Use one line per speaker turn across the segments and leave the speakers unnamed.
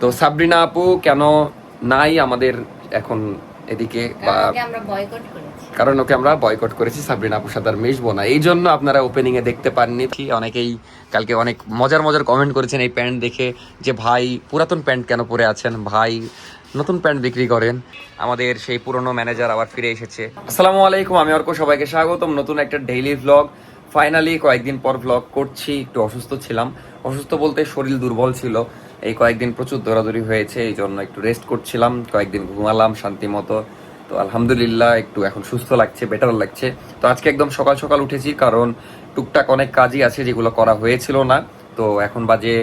তো সাবরিনা আপু কেন নাই আমাদের এখন এদিকে, বা কারণ ওকে আমরা বয়কট করেছি। সাবরিনা আপুর সাথে আর মিশবো না, এই জন্য আপনারা ওপেনিং এ দেখতে পাননি। অনেকেই কালকে অনেক মজার মজার কমেন্ট করেছেন এই প্যান্ট দেখে, যে ভাই পুরাতন প্যান্ট কেন পরে আছেন, ভাই নতুন প্যান্ট বিক্রি করেন। আমাদের সেই পুরনো ম্যানেজার আবার ফিরে এসেছে। আসসালামু আলাইকুম, আমি অর্ক, সবাইকে স্বাগতম নতুন একটা ডেইলি ভ্লগ। ফাইনালি কয়েকদিন পর ভ্লগ করছি। একটু অসুস্থ ছিলাম, অসুস্থ বলতে শরীর দুর্বল ছিল। এই কয়েকদিন প্রচুর দৌড়াদৌড়ি হয়েছে, এই জন্য একটু রেস্ট করছিলাম, কয়েকদিন ঘুমালাম শান্তি মতো। তো আলহামদুলিল্লাহ একটু এখন সুস্থ লাগছে, বেটার লাগছে। তো আজকে একদম সকাল সকাল উঠেছি, কারণ টুকটাক অনেক কাজই আছে যেগুলো করা হয়েছিল না। তো এখন বাজে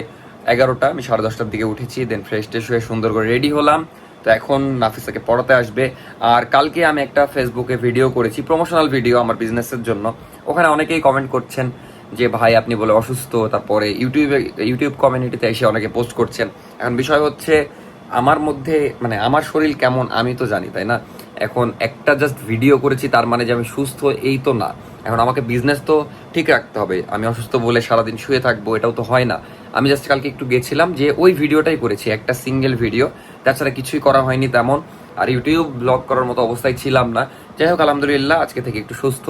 11টা, আমি 10:30টার দিকে উঠেছি, দেন ফ্রেশ ট্রেশ হয়ে সুন্দর করে রেডি হলাম। তো এখন নাফিসাকে পড়াতে আসবে। আর কালকে আমি একটা ফেসবুকে ভিডিও করেছি, প্রমোশনাল ভিডিও আমার বিজনেসের জন্য। ওখানে অনেকেই কমেন্ট করছেন যে ভাই আপনি বলে অসুস্থ, তারপরে ইউটিউব কমিউনিটিতে এসে অনেকে পোস্ট করছেন। এখন বিষয় হচ্ছে আমার মধ্যে মানে আমার শরীর কেমন আমি তো জানি, তাই না? এখন একটা জাস্ট ভিডিও করেছি তার মানে যে আমি সুস্থ এই তো না। এখন আমাকে বিজনেস তো ঠিক রাখতে হবে, আমি অসুস্থ বলে সারাদিন শুয়ে থাকবো এটাও তো হয় না। আমি জাস্ট কালকে একটু গেছিলাম, যে ওই ভিডিওটাই করেছি, একটা সিঙ্গেল ভিডিও, তাছাড়া কিছুই করা হয়নি তেমন। আর ইউটিউব ব্লগ করার মতো অবস্থায় ছিলাম না। যাই হোক আলহামদুলিল্লাহ আজকে থেকে একটু সুস্থ।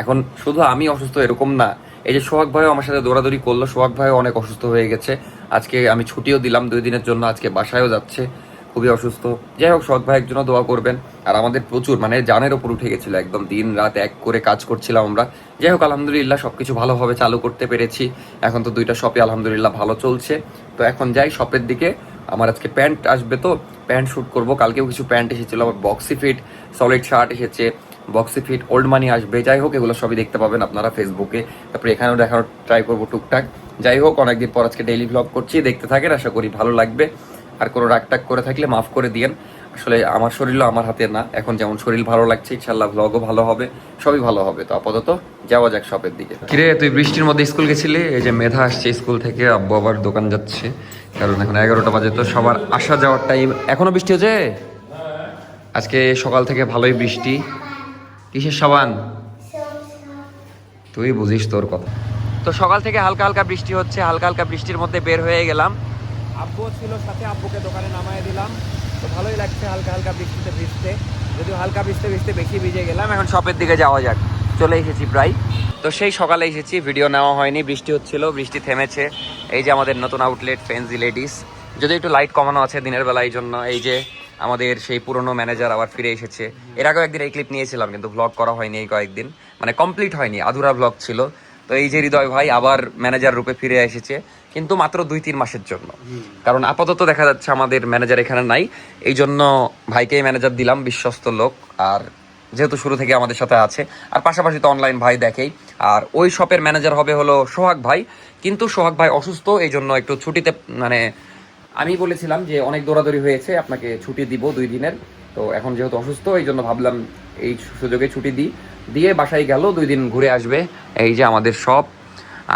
এখন শুধু আমি অসুস্থ এরকম না, এই যে সোহাগ ভাইও আমার সাথে দৌড়াদৌড়ি করলো, সোহাগ ভাইও অনেক অসুস্থ হয়ে গেছে। আজকে আমি ছুটিও দিলাম 2 দিনের জন্য, আজকে বাসায়ও যাচ্ছে, খুবই অসুস্থ। যাই হোক সোহাগ ভাইয়ের জন্য দোয়া করবেন। আর আমাদের প্রচুর মানে জানের ওপর উঠে গেছিল, একদম দিন রাত এক করে কাজ করছিলাম আমরা। যাই হোক আলহামদুলিল্লাহ সবকিছু ভালোভাবে চালু করতে পেরেছি। এখন তো 2টা শপে আলহামদুলিল্লাহ ভালো চলছে। তো এখন যাই শপের দিকে। আমার আজকে প্যান্ট আসবে, তো প্যান্ট শ্যুট করব। কালকেও কিছু প্যান্ট এসেছিল, আবার বক্সি ফিট সলিড শার্ট এসেছে, বক্সি ফিট ওল্ড মানি আসবে। যাই হোক এগুলো সবই দেখতে পাবেন আপনারা ফেসবুকে, তারপরে এখানেও দেখানোর ট্রাই করবো টুকটাক। যাই হোক অনেকদিন পর আজকে ডেইলি ভ্লগ করছি, দেখতে থাকেন, আশা করি ভালো লাগবে। আর কোনো রাগটাগ করে থাকলে মাফ করে দিয়েন, আসলে আমার শরীরও আমার হাতে না। এখন যেমন শরীর ভালো লাগছে, ইনশাল্লাহ ভ্লগও ভালো হবে, সবই ভালো হবে। তো আপাতত যাওয়া যাক শপের দিকে। কিরে তুই বৃষ্টির মধ্যে স্কুল গেছিলি? এই যে মেধা আসছে স্কুল থেকে, আব্বু আবার দোকান যাচ্ছে, কারণ এখন 11টা বাজে, তো সবার আসা যাওয়ার টাইম। এখনো বৃষ্টি হচ্ছে আজকে সকাল থেকে, ভালোই বৃষ্টি। কিসের সাবান? তুই বুঝিস তোর কথা। তো সকাল থেকে হালকা হালকা বৃষ্টি হচ্ছে, হালকা হালকা বৃষ্টির মধ্যে বের হয়ে গেলাম। আব্বু ছিল সাথে, আব্বুকে দোকানে নামায় দিলাম। তো ভালোই লাগছে হালকা হালকা বৃষ্টিতে ভিজতে, যদিও হালকা ভিজতে ভিজতে বেশি ভিজে গেলাম। এখন শপের দিকে যাওয়া যাক, চলে এসেছি প্রায়। তো সেই সকালে এসেছি, ভিডিও নেওয়া হয়নি, বৃষ্টি হচ্ছিল, বৃষ্টি থেমেছে। এই যে আমাদের নতুন আউটলেট ফেন্সি লেডিস, যদি একটু লাইট কমানো আছে দিনের বেলা, এই জন্য। এই যে আমাদের সেই পুরনো ম্যানেজার আবার ফিরে এসেছে। এর আগেও একদিন এই ক্লিপ নিয়েছিলাম, কিন্তু ভ্লগ করা হয়নি এই কয়েকদিন, মানে কমপ্লিট হয়নি, আধুরা ভ্লগ ছিল। তো এই যে হৃদয় ভাই আবার ম্যানেজার রূপে ফিরে এসেছে, কিন্তু মাত্র 2-3 মাসের জন্য। কারণ আপাতত দেখা যাচ্ছে আমাদের ম্যানেজার এখানে নাই, এই জন্য ভাইকে ম্যানেজার দিলাম, বিশ্বস্ত লোক। আর যেহেতু শুরু থেকে আমাদের সাথে আছে, আর পাশাপাশি তো অনলাইন ভাই দেখেই। আর ওই শপের ম্যানেজার হবে হলো সোহাগ ভাই, কিন্তু সোহাগ ভাই অসুস্থ, এই জন্য একটু ছুটিতে, মানে আমি বলেছিলাম যে অনেক দৌড়াদৌড়ি হয়েছে, আপনাকে ছুটি দিব 2 দিনের। তো এখন যেহেতু অসুস্থ, এই জন্য ভাবলাম এই সুযোগে ছুটি দিয়ে বাসায় গেল, 2 দিন ঘুরে আসবে। এই যে আমাদের শপ।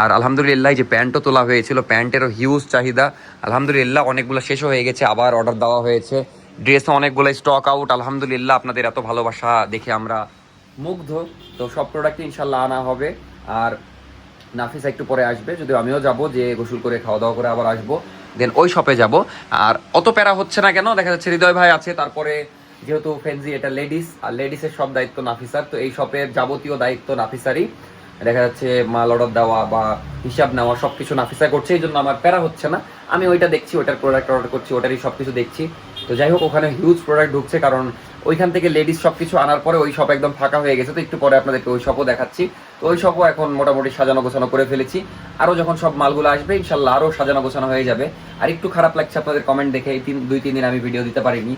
আর আলহামদুলিল্লাহ যে প্যান্টও তোলা হয়েছিল, প্যান্টেরও হিউজ চাহিদা। আলহামদুলিল্লাহ অনেকগুলো শেষও হয়ে গেছে, আবার অর্ডার দেওয়া হয়েছে। ড্রেসও অনেকগুলো স্টক আউট। আলহামদুলিল্লাহ আপনাদের এত ভালোবাসা দেখে আমরা মুগ্ধ। তো সব প্রোডাক্ট ইনশাল্লাহ আনা হবে। আর নাফিসা একটু পরে আসবে, যদিও আমিও যাব, যে গোসল করে খাওয়া দাওয়া করে আবার আসবো, দেন ওই শপে যাব। আর অত প্যারা হচ্ছে না কেন, দেখা যাচ্ছে হৃদয় ভাই আছে, তারপরে যেহেতু ফেন্সি এটা লেডিস, আর লেডিসের সব দায়িত্ব নাফিসার, তো এই শপের যাবতীয় দায়িত্ব নাফিসারই। দেখা যাচ্ছে মাল অর্ডার দেওয়া বা হিসাব নেওয়া সবকিছু নাফিসা করছে, এই জন্য আমার প্যারা হচ্ছে না। আমি ওইটা দেখছি, ওটার প্রোডাক্ট অর্ডার করছি, ওটারই সবকিছু দেখছি। তো যাই হোক ওখানে হিউজ প্রোডাক্ট ঢুকছে, কারণ ওইখান থেকে লেডিস সবকিছু আনার পরে ওই শপ একদম ফাঁকা হয়ে গেছে। তো একটু পরে আপনাদেরকে ওই শপও দেখাচ্ছি। তো ওই শপও এখন মোটামুটি সাজানো গোছানো করে ফেলেছি। আরও যখন সব মালগুলো আসবে ইনশাল্লাহ আরও সাজানো গোছানো হয়ে যাবে। আর একটু খারাপ লাগছে আপনাদের কমেন্ট দেখে, এই 2-3 দিন আমি ভিডিও দিতে পারিনি,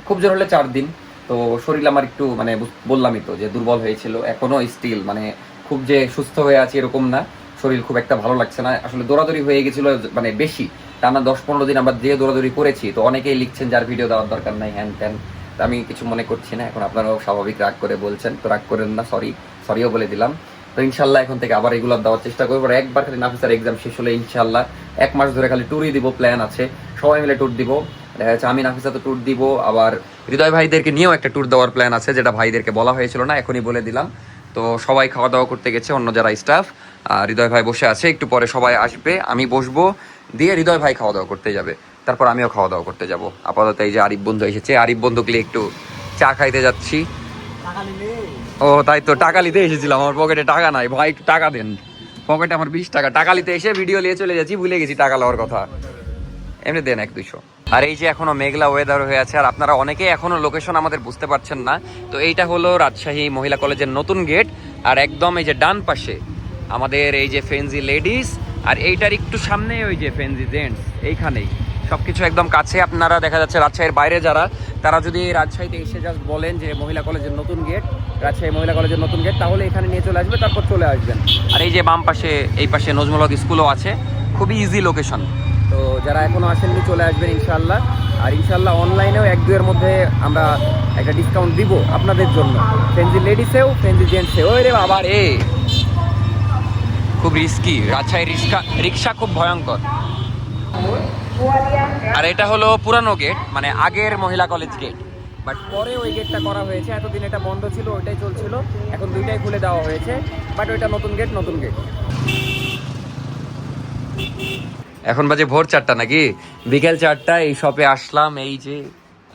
খুব জোর হলে 4 দিন। তো শরীর আমার একটু মানে বললামই তো যে দুর্বল হয়েছিল, এখনো স্টিল মানে খুব যে সুস্থ হয়ে আছি এরকম না, শরীর খুব একটা ভালো লাগছে না। আসলে দৌড়াদৌড়ি হয়ে গেছিল মানে বেশি, টানা 10-15 দিন আমরা যে দৌড়াদৌড়ি করেছি। তো অনেকেই লিখছেন যার ভিডিও দেওয়ার দরকার নাই, হ্যান ত্যান। আমি কিছু মনে করছি না, এখন আপনারাও স্বাভাবিক রাগ করে বলছেন, তো রাগ করেন না, সরিও বলে দিলাম। তো ইনশাল্লাহ এখন থেকে আবার রেগুলার দেওয়ার চেষ্টা করবো। একবার খালি নাফিসার এক্সাম শেষ হলে ইনশাল্লাহ 1 মাস ধরে খালি ট্যুরই দিব, প্ল্যান আছে, সবাই মিলে ট্যুর দিব। দেখা যাচ্ছে আমি নাফিসা তো ট্যুর দিব, আবার হৃদয় ভাইদেরকে নিয়েও একটা ট্যুর দেওয়ার প্ল্যান আছে, যেটা ভাইদেরকে বলা হয়েছিল না, এখনই বলে দিলাম। তো সবাই খাওয়া দাওয়া করতে গেছে, অন্য যারা স্টাফ। আর হৃদয় ভাই বসে আছে, একটু পরে সবাই আসবে, আমি বসবো, দিয়ে হৃদয় ভাই খাওয়া দাওয়া করতে যাবে। তারপর আমিও খাওয়া দাওয়া করতে যাব। আপাতত এই যে আরিফ বন্ধু এসেছে, আরিফ বন্ধুকে একটু চা খাইতে যাচ্ছি। ও তাই তো, টাকা নিতে এসেছিলাম, আমার পকেটে টাকা নাই ভাই, একটু টাকা দেন। পকেটে আমার 20 টাকা, টাকা নিতে এসে ভিডিও নিয়ে চলে যাচ্ছি, ভুলে গেছি টাকা লওয়ার কথা। এমনি দেন 1-200। আর এই যে এখনো মেঘলা ওয়েদার হয়ে আছে, আর আপনারা অনেকেই এখনো লোকেশন আমাদের বুঝতে পারছেন না। তো এইটা হলো রাজশাহী মহিলা কলেজের নতুন গেট, আর একদম এই যে ডান পাশে আমাদের এই যে ফেন্সি লেডিস, আর এইটার একটু সামনে ওই যে ফেন্সি জেন্টস, এইখানেই সবকিছু একদম কাছে। আপনারা দেখা যাচ্ছে রাজশাহীর বাইরে যারা, তারা যদি রাজশাহীতে এসে জাস্ট বলেন যে মহিলা কলেজের নতুন গেট, রাজশাহী মহিলা কলেজের নতুন গেট, তাহলে এখানে নিয়ে চলে আসবে, তারপর চলে আসবেন। আর এই যে বাম পাশে এই পাশে নজরুল হক স্কুলও আছে, খুবই ইজি লোকেশন। তো যারা এখনো আসেননি চলে আসবেন ইনশাল্লাহ। আর ইনশাল্লাহ অনলাইনেও 1-2 এর মধ্যে আমরা একটা ডিসকাউন্ট দিব আপনাদের জন্য, ফেন্সি লেডিসেও ফেন্সি জেন্টসেও। ওই রে বাবা রে, খুব রিস্কি রাজশাহী রিক্সা খুব ভয়ঙ্কর। আর এটা হলো পুরানো গেট, মানে আগের মহিলা কলেজ গেট, বাট পরে ওই গেটটা করা হয়েছে। এতদিন এটা বন্ধ ছিল, ওইটাই চলছিল, এখন দুইটাই খুলে দেওয়া হয়েছে, বাট ওইটা নতুন গেট, নতুন গেট। এখন বাজে ভোর 4টা নাকি, বিকেল 4টা। এই শপে আসলাম, এই যে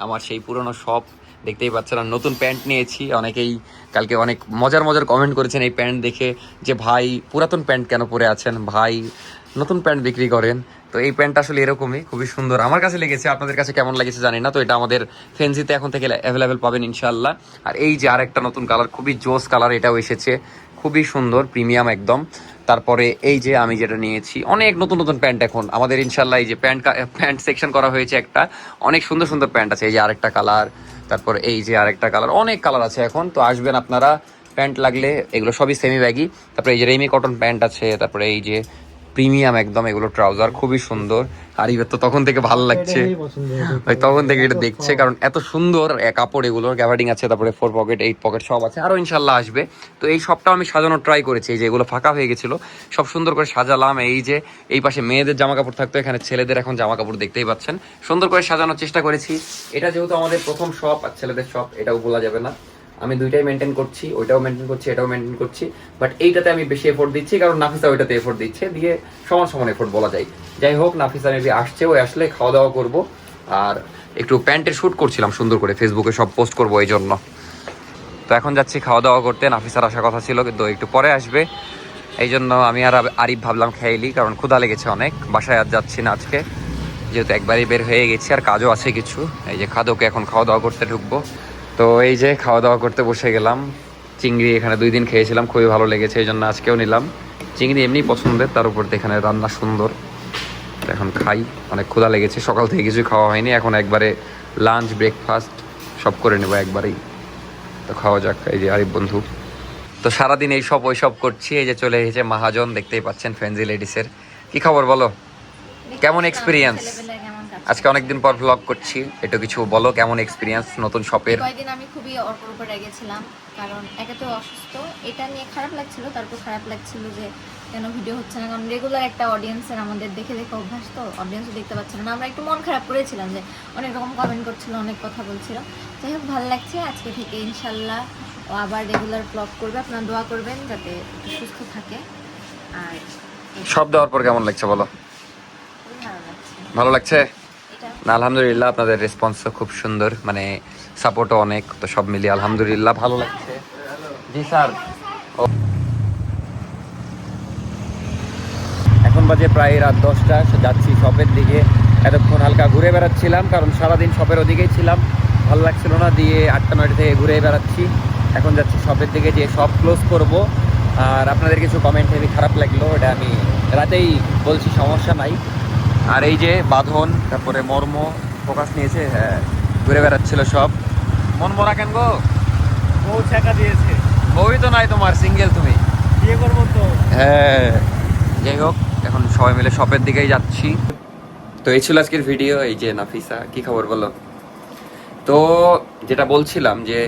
আমার সেই পুরনো শপ, দেখতেই পাচ্ছেন। নতুন প্যান্ট নিয়েছি, অনেকেই কালকে অনেক মজার মজার কমেন্ট করেছেন এই প্যান্ট দেখে, যে ভাই পুরাতন প্যান্ট কেন পরে আছেন, ভাই নতুন প্যান্ট বিক্রি করেন। তো এই প্যান্টটা আসলে এরকমই, খুবই সুন্দর আমার কাছে লেগেছে, আপনাদের কাছে কেমন লেগেছে জানি না। তো এটা আমাদের ফেন্সিতে এখন থেকে অ্যাভেলেবেল পাবেন ইনশাল্লাহ। আর এই যে আরেকটা নতুন কালার, খুবই জোস কালার, এটাও এসেছে, খুবই সুন্দর প্রিমিয়াম একদম। তারপরে এই যে আমি যেটা নিয়েছি, অনেক নতুন নতুন প্যান্ট এখন আমাদের ইনশাল্লাহ। এই যে প্যান্ট সেকশন করা হয়েছে একটা, অনেক সুন্দর সুন্দর প্যান্ট আছে। এই যে আরেকটা কালার, তারপর এই যে আরেকটা কালার, অনেক কালার আছে এখন। তো আসবেন আপনারা, প্যান্ট লাগলে, এগুলো সবই সেমি ব্যাগি। তারপরে এই যে রেমি কটন প্যান্ট আছে, তারপরে এই যে প্রিমিয়াম একদম এগুলো ট্রাউজার, খুবই সুন্দর। আর এবার তো তখন থেকে ভালো লাগছে, তখন থেকে এটা দেখছে, কারণ এত সুন্দর কাপড়, এগুলোর গ্যাভার্ডিং আছে, তারপরে 4 পকেট 8 পকেট সব আছে, আরও ইনশাল্লাহ আসবে। তো এই সবটাও আমি সাজানোর ট্রাই করেছি, এই যে এগুলো ফাঁকা হয়ে গেছিলো, সব সুন্দর করে সাজালাম। এই যে এই পাশে মেয়েদের জামা কাপড় থাকতো, এখানে ছেলেদের এখন জামা কাপড় দেখতেই পাচ্ছেন, সুন্দর করে সাজানোর চেষ্টা করেছি। এটা যেহেতু আমাদের প্রথম শপ, আর ছেলেদের শপ, এটাও বলা যাবে না, আমি দুইটাই মেনটেন করছি, ওইটাও মেনটেন করছি, এটাও মেনটেন করছি। বাট এইটাতে আমি বেশি এফোর্ট দিচ্ছি, কারণ নাফিসা ওইটাতে এফোর্ট দিচ্ছে, দিয়ে সমান সমান এফোর্ট বলা যায়। যাই হোক, নাফিসা মেবি আসছে, ওই আসলে খাওয়া দাওয়া করবো। আর একটু প্যান্টের শ্যুট করছিলাম সুন্দর করে, ফেসবুকে সব পোস্ট করবো এই জন্য। তো এখন যাচ্ছি খাওয়া দাওয়া করতে, নাফিসার আসার কথা ছিল কিন্তু একটু পরে আসবে, এই জন্য আমি আর আরিফ ভাবলাম খেয়েলি, কারণ ক্ষুধা লেগেছে অনেক। বাসায় আর যাচ্ছি না আজকে, যেহেতু একবারই বের হয়ে গেছি, আর কাজও আছে কিছু। এই যে খাদোকে এখন খাওয়া দাওয়া করতে ঢুকবো। তো এই যে খাওয়া দাওয়া করতে বসে গেলাম। চিংড়ি এখানে 2 দিন খেয়েছিলাম, খুবই ভালো লেগেছে, এই জন্য আজকেও নিলাম। চিংড়ি এমনি পছন্দের, তার উপর এখানে রান্না সুন্দর। তো এখন খাই, অনেক ক্ষুধা লেগেছে, সকাল থেকে কিছুই খাওয়া হয়নি, এখন একবারে লাঞ্চ ব্রেকফাস্ট সব করে নেবো একবারেই। তো খাওয়া যাক। এই যে আরিফ বন্ধু, তো সারাদিন এই সব ওই সব করছি। এই যে চলে এসেছে মাহাজন, দেখতেই পাচ্ছেন ফেন্সি লেডিসের। কি খবর বলো, কেমন এক্সপিরিয়েন্স? আজকে অনেকদিন পর ব্লগ করছি, একটু কিছু বলো, কেমন এক্সপিরিয়েন্স নতুন শপের?
কয়েকদিন আমি খুবই অর্পর উপর রেগেছিলাম, কারণ একে তো অসুস্থ, এটা নিয়ে খারাপ লাগছিল। তারপর খারাপ লাগছিল যে কেন ভিডিও হচ্ছে না, কারণ রেগুলার একটা অডিয়েন্সের আমাদের দেখে দেখে অভ্যাস, তো অডিয়েন্সও দেখতে পাচ্ছিল না। আমরা একটু মন খারাপ করেছিলাম যে অনেক রকম কমেন্ট করছিল, অনেক কথা বলছিল। যাই হোক, ভালো লাগছে। আজকে থেকে ইনশাল্লাহ ও আবার রেগুলার ব্লগ করবে, আপনারা দোয়া করবেন যাতে একটু সুস্থ থাকে। আর
সব দেওয়ার পর কেমন লাগছে বলো?
ভালো লাগছে।
ভালো লাগছে না? আলহামদুলিল্লাহ, আপনাদের রেসপন্স খুব সুন্দর, মানে সাপোর্টও অনেক, তো সব মিলিয়ে আলহামদুলিল্লাহ ভালো লাগছে। জি স্যার। এখন বাজে প্রায় রাত 10টা, যাচ্ছি শপের দিকে। এতক্ষণ হালকা ঘুরে বেড়াচ্ছিলাম, কারণ সারাদিন শপের ওদিকেই ছিলাম, ভালো লাগছিল না, দিয়ে 8টা-9টা থেকে ঘুরে বেড়াচ্ছি। এখন যাচ্ছি শপের দিকে, যে শপ ক্লোজ করব। আর আপনাদের কিছু কমেন্ট হেবি খারাপ লাগলো, এটা আমি রাতেই বলছি, সমস্যা নাই। আর এই যে বাঁধন, তারপরে মর্ম ফোকাস নিয়েছে, হ্যাঁ ঘুরে বেড়াচ্ছিল সব। মন মরা কেন গো?
বউ টাকা দিয়েছে,
বউই তো নাই তোমার, সিঙ্গেল তুমি।
বিয়ে করবো তো।
হ্যাঁ, যাই হোক, এখন সবাই মিলে শপের দিকেই যাচ্ছি। তো এই ছিল আজকের ভিডিও। এই যে নাফিসা, কি খবর বলো? তো যেটা বলছিলাম যে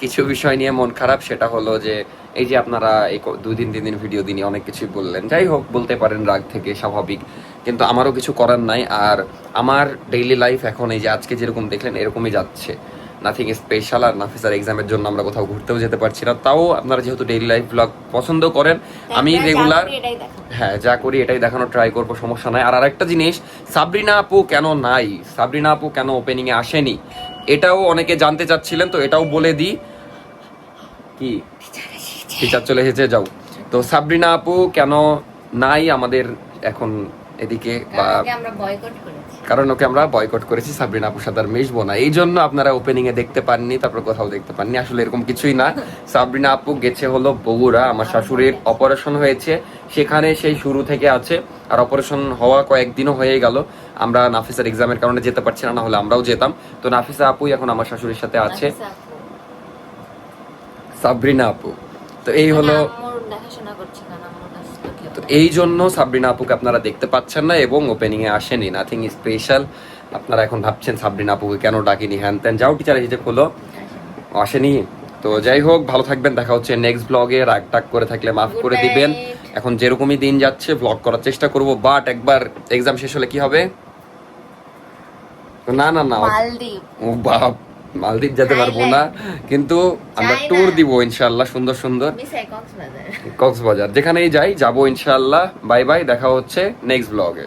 কিছু বিষয় নিয়ে মন খারাপ, সেটা হলো যে এই যে আপনারা এই 2-3 দিন ভিডিও দিনই অনেক কিছুই বললেন। যাই হোক, বলতে পারেন রাগ থেকে, স্বাভাবিক, কিন্তু আমারও কিছু করার নাই। আর আমার ডেইলি লাইফ এখন এই যে আজকে যেরকম দেখলেন এরকমই যাচ্ছে। Nothing special. আর নাফিসার এক্সামের জন্য আমরা কোথাও ঘুরতেও যেতে পারছি না। তাও আপনারা যেহেতু ডেইলি লাইফ ব্লগ পছন্দ করেন, আমি
আমরা যা
রেগুলার
করি এটাই দেখাবো।
হ্যাঁ যা করি এটাই দেখানোর ট্রাই করবো, সমস্যা নাই। আর আরেকটা জিনিস, সাবরিনা আপু কেন নাই, সাবরিনা আপু কেন ওপেনিং এ আসেনি, এটাও অনেকে জানতে চাচ্ছিলেন, তো এটাও বলে দিই। কি টিচার চলে এসেছে, যাও। তো সাবরিনা আপু কেন নাই আমাদের এখন এদিকে, বা
কারণ ওকে আমরা বয়কট করেছি।
কারণ ওকে আমরা বয়কট করেছি, সাবরিনা আপুর সাথে আর মিশবো না, এই জন্য আপনারা ওপেনিং এ দেখতে পাননি, তারপর কোথাও দেখতে পাননি। আসলে এরকম কিছুই না। সাবরিনা আপু গেছে হলো বগুড়া, আমার শাশুড়ির অপারেশন হয়েছে, সেখানে সেই শুরু থেকে আছে। আর অপারেশন হওয়া কয়েকদিনও হয়ে গেল, আমরা নাফিসার এক্সামের কারণে যেতে পারছি না, না হলে আমরাও যেতাম। তো নাফিসা আপুই এখন আমার শাশুড়ির সাথে আছে,
নাফিসা আপু।
সাবরিনা আপু। তো এই হলো,
আম্মুর দেখাশোনা করছে, কারণ আম্মুর কাছে তো কেউ
তো এই জন্য সাবরিনা আপুকে আপনারা দেখতে পাচ্ছেন না এবং ওপেনিং এ আসেনি, নাথিং স্পেশাল। আপনারা এখন ভাবছেন সাবরিনা আপুকে কেন ডাকিনি, হ্যান ত্যান, যাও টিচার হিসেবে হলো আসেনি। তো যাই হোক, ভালো থাকবেন, দেখা হচ্ছে নেক্সট ব্লগে। রাগ টাগ করে থাকলে মাফ করে
Good
দিবেন।
night.
এখন যেরকমই দিন যাচ্ছে ব্লগ করার চেষ্টা করব, বাট একবার এক্সাম শেষ হলে কি হবে, না না না,
মালদ্বীপ।
ও বাপ, মালদ্বীপ যেতে পারবো না, কিন্তু আমরা
যাই না।
ট্যুর দিব ইনশাআল্লাহ, সুন্দর সুন্দর
মিসাই কক্সবাজার।
কক্সবাজার, যেখানেই যাই যাবো ইনশাআল্লাহ। বাই বাই, দেখা হচ্ছে নেক্সট ব্লগে।